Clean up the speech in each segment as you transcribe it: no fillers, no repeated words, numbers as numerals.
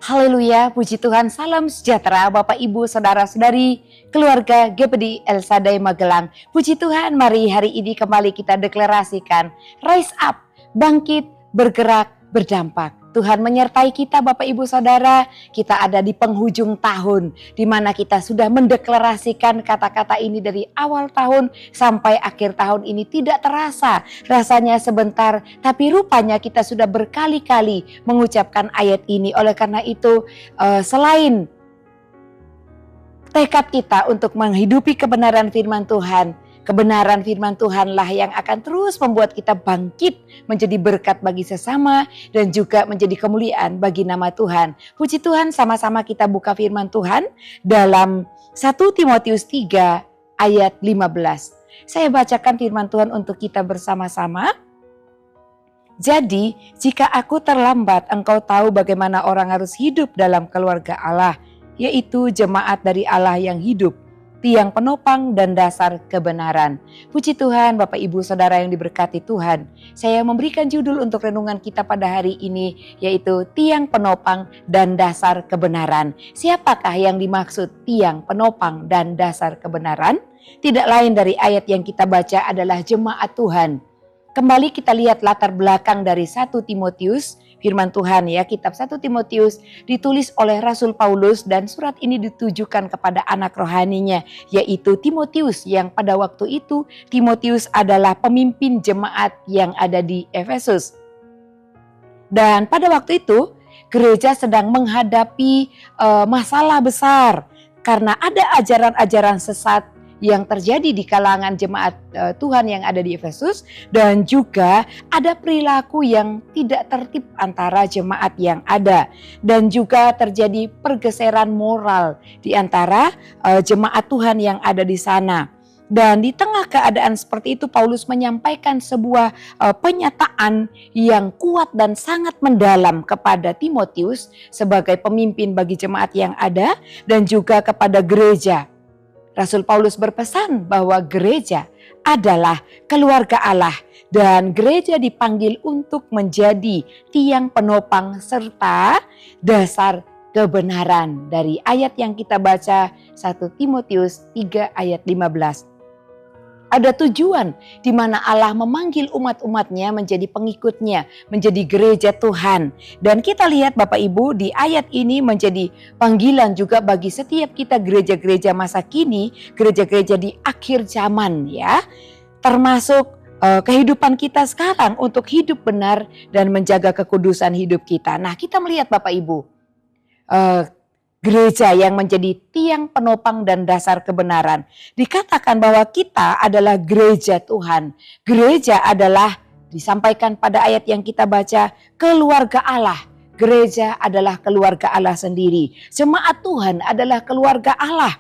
Haleluya, puji Tuhan, salam sejahtera Bapak Ibu, Saudara-saudari, keluarga GPD El Shaddai Magelang. Puji Tuhan, mari hari ini kembali kita deklarasikan, rise up, bangkit, bergerak, berdampak. Tuhan menyertai kita Bapak Ibu Saudara, kita ada di penghujung tahun, di mana kita sudah mendeklarasikan kata-kata ini dari awal tahun sampai akhir tahun ini tidak terasa. Rasanya sebentar, tapi rupanya kita sudah berkali-kali mengucapkan ayat ini. Oleh karena itu, selain tekad kita untuk menghidupi kebenaran firman Tuhan, kebenaran firman Tuhanlah yang akan terus membuat kita bangkit menjadi berkat bagi sesama dan juga menjadi kemuliaan bagi nama Tuhan. Puji Tuhan, sama-sama kita buka firman Tuhan dalam 1 Timotius 3 ayat 15. Saya bacakan firman Tuhan untuk kita bersama-sama. Jadi, jika aku terlambat, engkau tahu bagaimana orang harus hidup dalam keluarga Allah, yaitu jemaat dari Allah yang hidup, tiang penopang dan dasar kebenaran. Puji Tuhan, Bapak Ibu Saudara yang diberkati Tuhan. Saya memberikan judul untuk renungan kita pada hari ini, yaitu tiang penopang dan dasar kebenaran. Siapakah yang dimaksud tiang penopang dan dasar kebenaran? Tidak lain dari ayat yang kita baca adalah jemaat Tuhan. Kembali kita lihat latar belakang dari 1 Timotius, firman Tuhan ya, kitab 1 Timotius ditulis oleh Rasul Paulus dan surat ini ditujukan kepada anak rohaninya, yaitu Timotius, yang pada waktu itu Timotius adalah pemimpin jemaat yang ada di Efesus. Dan pada waktu itu gereja sedang menghadapi masalah besar karena ada ajaran-ajaran sesat yang terjadi di kalangan jemaat Tuhan yang ada di Efesus, dan juga ada perilaku yang tidak tertib antara jemaat yang ada, dan juga terjadi pergeseran moral di antara jemaat Tuhan yang ada di sana. Dan di tengah keadaan seperti itu, Paulus menyampaikan sebuah penyataan yang kuat dan sangat mendalam kepada Timotius sebagai pemimpin bagi jemaat yang ada dan juga kepada gereja. Rasul Paulus berpesan bahwa gereja adalah keluarga Allah dan gereja dipanggil untuk menjadi tiang penopang serta dasar kebenaran. Dari ayat yang kita baca 1 Timotius 3 ayat 15. Ada tujuan di mana Allah memanggil umat-umatnya menjadi pengikutnya, menjadi gereja Tuhan. Dan kita lihat Bapak Ibu di ayat ini menjadi panggilan juga bagi setiap kita gereja-gereja masa kini, gereja-gereja di akhir zaman ya. Termasuk kehidupan kita sekarang untuk hidup benar dan menjaga kekudusan hidup kita. Nah, kita melihat Bapak Ibu, gereja yang menjadi tiang penopang dan dasar kebenaran. Dikatakan bahwa kita adalah gereja Tuhan. Gereja adalah, disampaikan pada ayat yang kita baca, keluarga Allah. Gereja adalah keluarga Allah sendiri. Jemaat Tuhan adalah keluarga Allah.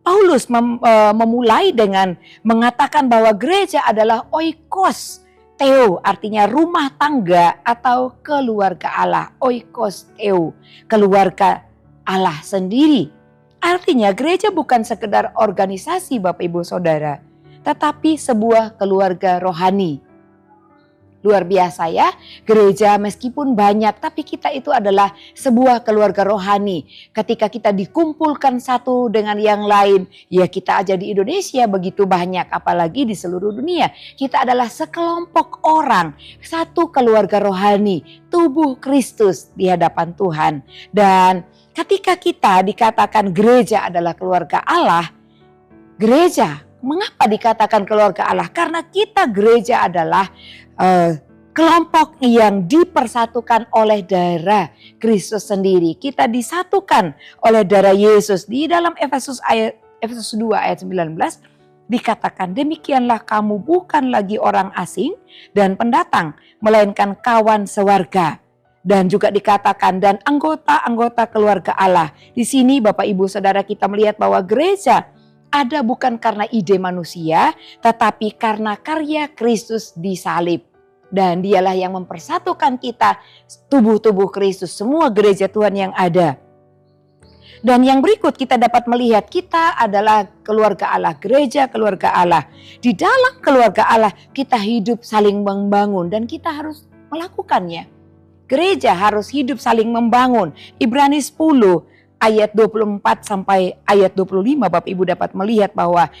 Paulus memulai dengan mengatakan bahwa gereja adalah oikos theo, artinya rumah tangga atau keluarga Allah. Oikos theo, keluarga Allah sendiri. Artinya gereja bukan sekedar organisasi Bapak Ibu Saudara, tetapi sebuah keluarga rohani. Luar biasa ya, gereja meskipun banyak tapi kita itu adalah sebuah keluarga rohani. Ketika kita dikumpulkan satu dengan yang lain, ya kita aja di Indonesia begitu banyak, apalagi di seluruh dunia. Kita adalah sekelompok orang, satu keluarga rohani, tubuh Kristus di hadapan Tuhan. Dan ketika kita dikatakan gereja adalah keluarga Allah, gereja, mengapa dikatakan keluarga Allah? Karena kita gereja adalah kelompok yang dipersatukan oleh darah Kristus sendiri. Kita disatukan oleh darah Yesus. Di dalam Efesus 2 ayat 19 dikatakan, demikianlah kamu bukan lagi orang asing dan pendatang, melainkan kawan sewarga. Dan juga dikatakan dan anggota-anggota keluarga Allah. Di sini Bapak Ibu Saudara kita melihat bahwa gereja ada bukan karena ide manusia, tetapi karena karya Kristus di salib. Dan dialah yang mempersatukan kita, tubuh-tubuh Kristus, semua gereja Tuhan yang ada. Dan yang berikut kita dapat melihat kita adalah keluarga Allah, gereja keluarga Allah. Di dalam keluarga Allah kita hidup saling membangun dan kita harus melakukannya. Gereja harus hidup saling membangun. Ibrani 10 ayat 24 sampai ayat 25 Bapak Ibu dapat melihat bahwa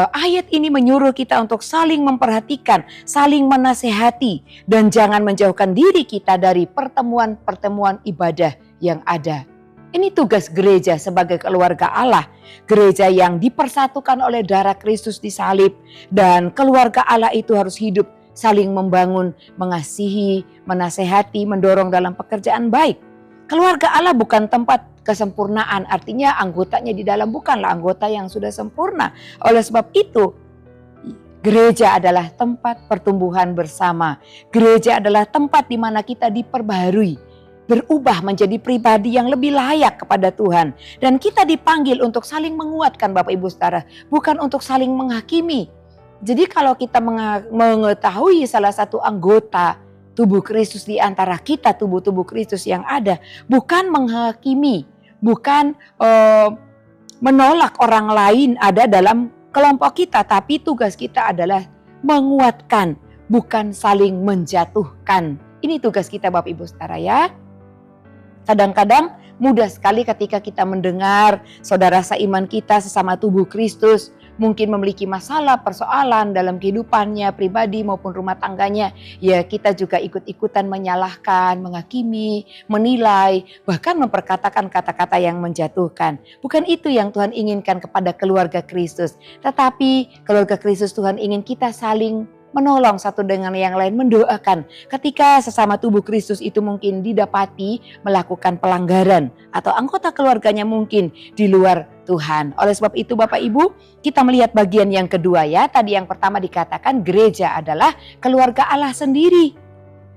ayat ini menyuruh kita untuk saling memperhatikan, saling menasehati, dan jangan menjauhkan diri kita dari pertemuan-pertemuan ibadah yang ada. Ini tugas gereja sebagai keluarga Allah. Gereja yang dipersatukan oleh darah Kristus di salib, dan keluarga Allah itu harus hidup saling membangun, mengasihi, menasehati, mendorong dalam pekerjaan baik. Keluarga Allah bukan tempat kesempurnaan, artinya anggotanya di dalam bukanlah anggota yang sudah sempurna. Oleh sebab itu, gereja adalah tempat pertumbuhan bersama. Gereja adalah tempat di mana kita diperbaharui, berubah menjadi pribadi yang lebih layak kepada Tuhan. Dan kita dipanggil untuk saling menguatkan Bapak Ibu Saudara, bukan untuk saling menghakimi. Jadi kalau kita mengetahui salah satu anggota tubuh Kristus di antara kita, tubuh-tubuh Kristus yang ada, bukan menghakimi, bukan menolak orang lain ada dalam kelompok kita, tapi tugas kita adalah menguatkan, bukan saling menjatuhkan. Ini tugas kita Bapak Ibu Saudara ya. Kadang-kadang mudah sekali ketika kita mendengar saudara seiman kita sesama tubuh Kristus mungkin memiliki masalah, persoalan dalam kehidupannya pribadi maupun rumah tangganya. Ya kita juga ikut-ikutan menyalahkan, menghakimi, menilai, bahkan memperkatakan kata-kata yang menjatuhkan. Bukan itu yang Tuhan inginkan kepada keluarga Kristus. Tetapi keluarga Kristus Tuhan ingin kita saling menolong satu dengan yang lain, mendoakan. Ketika sesama tubuh Kristus itu mungkin didapati melakukan pelanggaran atau anggota keluarganya mungkin di luar Tuhan. Oleh sebab itu Bapak Ibu, kita melihat bagian yang kedua ya. Tadi yang pertama dikatakan gereja adalah keluarga Allah sendiri.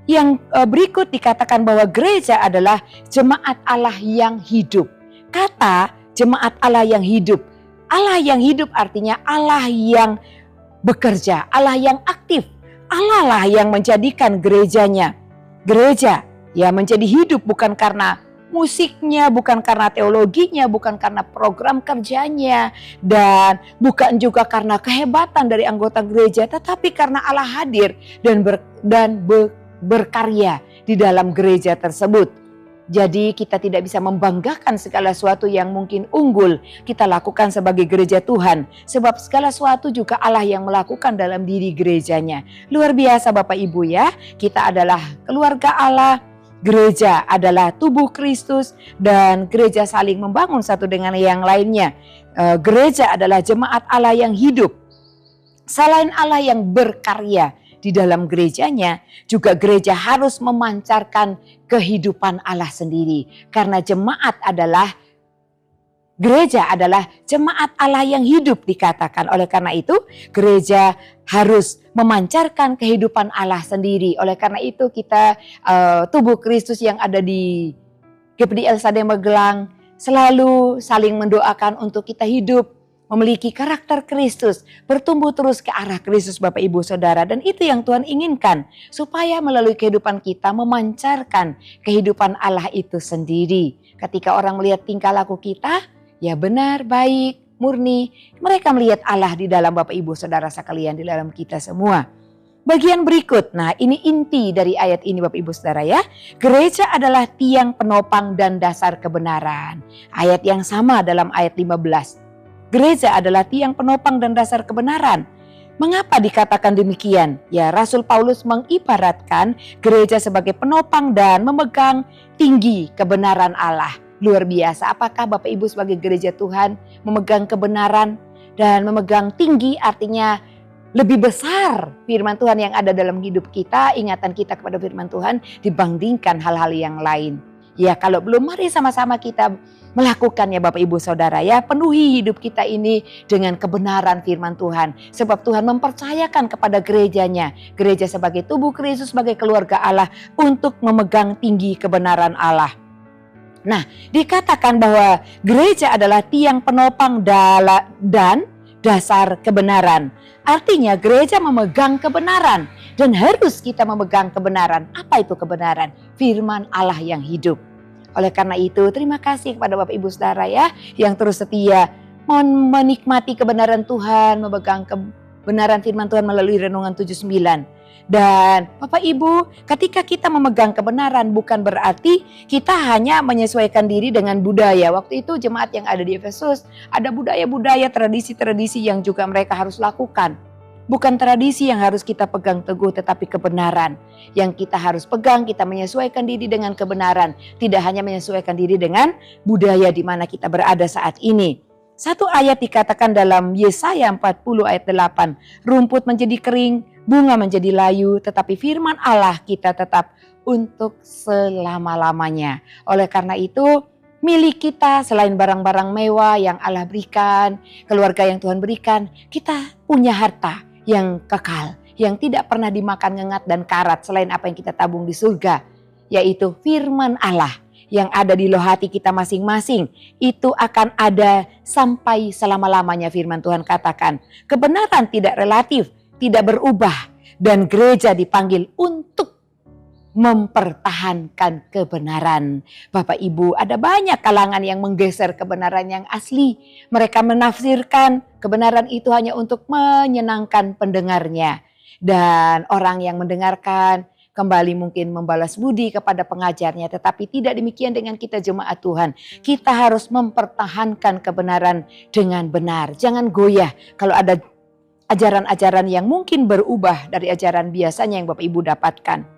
Yang berikut dikatakan bahwa gereja adalah jemaat Allah yang hidup. Kata jemaat Allah yang hidup. Allah yang hidup artinya Allah yang bekerja, Allah yang aktif, Allah lah yang menjadikan gerejanya. Gereja ya menjadi hidup bukan karena musiknya, bukan karena teologinya, bukan karena program kerjanya, dan bukan juga karena kehebatan dari anggota gereja, tetapi karena Allah hadir dan berkarya di dalam gereja tersebut. Jadi kita tidak bisa membanggakan segala sesuatu yang mungkin unggul kita lakukan sebagai gereja Tuhan. Sebab segala sesuatu juga Allah yang melakukan dalam diri gerejanya. Luar biasa Bapak Ibu ya. Kita adalah keluarga Allah, gereja adalah tubuh Kristus, dan gereja saling membangun satu dengan yang lainnya. Gereja adalah jemaat Allah yang hidup. Selain Allah yang berkarya di dalam gerejanya, juga gereja harus memancarkan kehidupan Allah sendiri. Karena gereja adalah jemaat Allah yang hidup dikatakan. Oleh karena itu, gereja harus memancarkan kehidupan Allah sendiri. Oleh karena itu kita tubuh Kristus yang ada di GPD LSAD Magelang selalu saling mendoakan untuk kita hidup memiliki karakter Kristus, bertumbuh terus ke arah Kristus Bapak Ibu Saudara. Dan itu yang Tuhan inginkan, supaya melalui kehidupan kita memancarkan kehidupan Allah itu sendiri. Ketika orang melihat tingkah laku kita, ya benar, baik, murni, mereka melihat Allah di dalam Bapak Ibu Saudara sekalian, di dalam kita semua. Bagian berikut, nah ini inti dari ayat ini Bapak Ibu Saudara ya. Gereja adalah tiang penopang dan dasar kebenaran. Ayat yang sama dalam ayat 15. Gereja adalah tiang penopang dan dasar kebenaran. Mengapa dikatakan demikian? Ya, Rasul Paulus mengibaratkan gereja sebagai penopang dan memegang tinggi kebenaran Allah. Luar biasa. Apakah Bapak Ibu sebagai gereja Tuhan memegang kebenaran dan memegang tinggi, artinya lebih besar firman Tuhan yang ada dalam hidup kita, ingatan kita kepada firman Tuhan dibandingkan hal-hal yang lain. Ya, kalau belum, mari sama-sama kita melakukannya Bapak Ibu Saudara ya. Penuhi hidup kita ini dengan kebenaran firman Tuhan. Sebab Tuhan mempercayakan kepada gerejanya, gereja sebagai tubuh Kristus, sebagai keluarga Allah, untuk memegang tinggi kebenaran Allah. Nah, dikatakan bahwa gereja adalah tiang penopang dan dasar kebenaran. Artinya gereja memegang kebenaran, dan harus kita memegang kebenaran. Apa itu kebenaran? Firman Allah yang hidup. Oleh karena itu, terima kasih kepada Bapak Ibu Saudara ya, yang terus setia menikmati kebenaran Tuhan, memegang kebenaran firman Tuhan melalui Renungan 79. Dan Bapak Ibu, ketika kita memegang kebenaran bukan berarti kita hanya menyesuaikan diri dengan budaya. Waktu itu jemaat yang ada di Efesus, ada budaya-budaya, tradisi-tradisi yang juga mereka harus lakukan. Bukan tradisi yang harus kita pegang teguh, tetapi kebenaran yang kita harus pegang. Kita menyesuaikan diri dengan kebenaran, tidak hanya menyesuaikan diri dengan budaya di mana kita berada saat ini. Satu ayat dikatakan dalam Yesaya 40 ayat 8, rumput menjadi kering, bunga menjadi layu, tetapi firman Allah kita tetap untuk selama-lamanya. Oleh karena itu, milik kita selain barang-barang mewah yang Allah berikan, keluarga yang Tuhan berikan, kita punya harta yang kekal, yang tidak pernah dimakan ngengat dan karat selain apa yang kita tabung di surga, yaitu firman Allah yang ada di loh hati kita masing-masing. Itu akan ada sampai selama-lamanya, firman Tuhan katakan. Kebenaran tidak relatif, tidak berubah, dan gereja dipanggil untuk mempertahankan kebenaran. Bapak Ibu, ada banyak kalangan yang menggeser kebenaran yang asli. Mereka menafsirkan kebenaran itu hanya untuk menyenangkan pendengarnya. Dan orang yang mendengarkan kembali mungkin membalas budi kepada pengajarnya. Tetapi tidak demikian dengan kita jemaat Tuhan. Kita harus mempertahankan kebenaran dengan benar. Jangan goyah kalau ada ajaran-ajaran yang mungkin berubah dari ajaran biasanya yang Bapak Ibu dapatkan.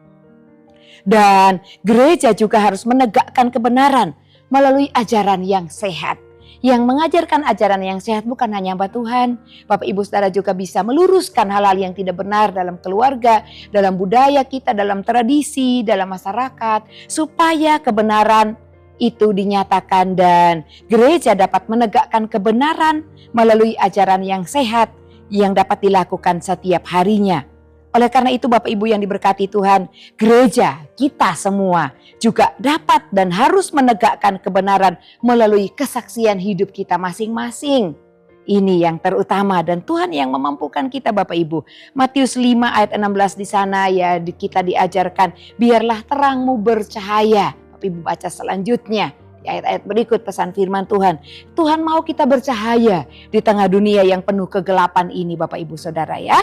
Dan gereja juga harus menegakkan kebenaran melalui ajaran yang sehat. Yang mengajarkan ajaran yang sehat bukan hanya hamba Tuhan. Bapak Ibu Saudara juga bisa meluruskan hal-hal yang tidak benar dalam keluarga, dalam budaya kita, dalam tradisi, dalam masyarakat. Supaya kebenaran itu dinyatakan dan gereja dapat menegakkan kebenaran melalui ajaran yang sehat yang dapat dilakukan setiap harinya. Oleh karena itu Bapak Ibu yang diberkati Tuhan, gereja kita semua juga dapat dan harus menegakkan kebenaran melalui kesaksian hidup kita masing-masing. Ini yang terutama dan Tuhan yang memampukan kita Bapak Ibu. Matius 5 ayat 16 di sana ya kita diajarkan, biarlah terangmu bercahaya. Bapak Ibu baca selanjutnya. Ayat-ayat berikut pesan firman Tuhan. Tuhan mau kita bercahaya di tengah dunia yang penuh kegelapan ini Bapak Ibu Saudara ya.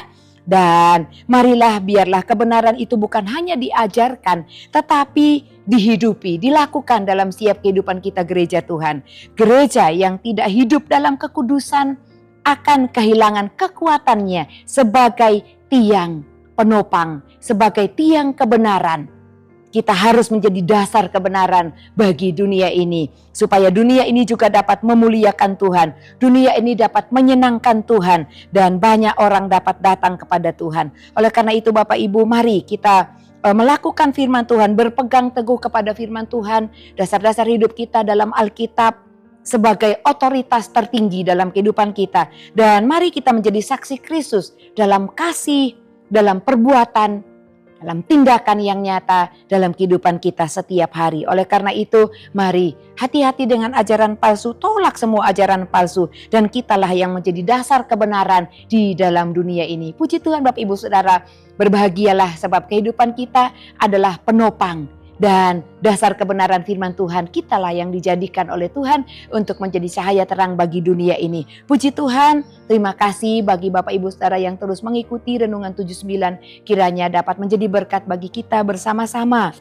Dan marilah biarlah kebenaran itu bukan hanya diajarkan tetapi dihidupi, dilakukan dalam setiap kehidupan kita gereja Tuhan. Gereja yang tidak hidup dalam kekudusan akan kehilangan kekuatannya sebagai tiang penopang, sebagai tiang kebenaran. Kita harus menjadi dasar kebenaran bagi dunia ini. Supaya dunia ini juga dapat memuliakan Tuhan. Dunia ini dapat menyenangkan Tuhan. Dan banyak orang dapat datang kepada Tuhan. Oleh karena itu Bapak Ibu, mari kita melakukan firman Tuhan. Berpegang teguh kepada firman Tuhan. Dasar-dasar hidup kita dalam Alkitab sebagai otoritas tertinggi dalam kehidupan kita. Dan mari kita menjadi saksi Kristus dalam kasih, dalam perbuatan, dalam tindakan yang nyata dalam kehidupan kita setiap hari. Oleh karena itu, mari hati-hati dengan ajaran palsu, tolak semua ajaran palsu. Dan kitalah yang menjadi dasar kebenaran di dalam dunia ini. Puji Tuhan Bapak Ibu Saudara, berbahagialah sebab kehidupan kita adalah penopang. Dan dasar kebenaran firman Tuhan kitalah yang dijadikan oleh Tuhan untuk menjadi cahaya terang bagi dunia ini. Puji Tuhan, terima kasih bagi Bapak Ibu Saudara yang terus mengikuti Renungan 79. Kiranya dapat menjadi berkat bagi kita bersama-sama.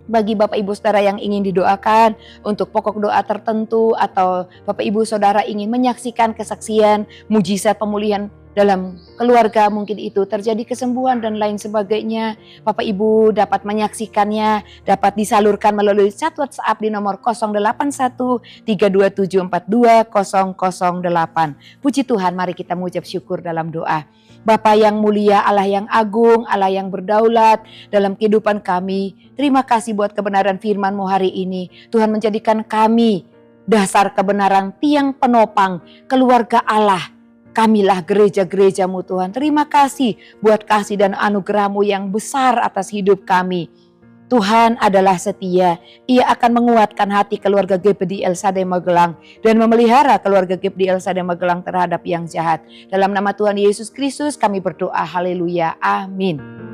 Bagi Bapak Ibu Saudara yang ingin didoakan untuk pokok doa tertentu atau Bapak Ibu Saudara ingin menyaksikan kesaksian, mujizat pemulihan dalam keluarga, mungkin itu terjadi kesembuhan dan lain sebagainya, Bapak Ibu dapat menyaksikannya, dapat disalurkan melalui chat WhatsApp di nomor 081 327 42 008. Puji Tuhan, mari kita mengucap syukur dalam doa. Bapa yang mulia, Allah yang agung, Allah yang berdaulat dalam kehidupan kami. Terima kasih buat kebenaran firman-Mu hari ini. Tuhan menjadikan kami dasar kebenaran, tiang penopang, keluarga Allah. Kamilah gereja-gereja-Mu Tuhan. Terima kasih buat kasih dan anugerah-Mu yang besar atas hidup kami. Tuhan adalah setia. Ia akan menguatkan hati keluarga GPD El Shaddai Magelang dan memelihara keluarga GPD El Shaddai Magelang terhadap yang jahat. Dalam nama Tuhan Yesus Kristus kami berdoa. Haleluya. Amin.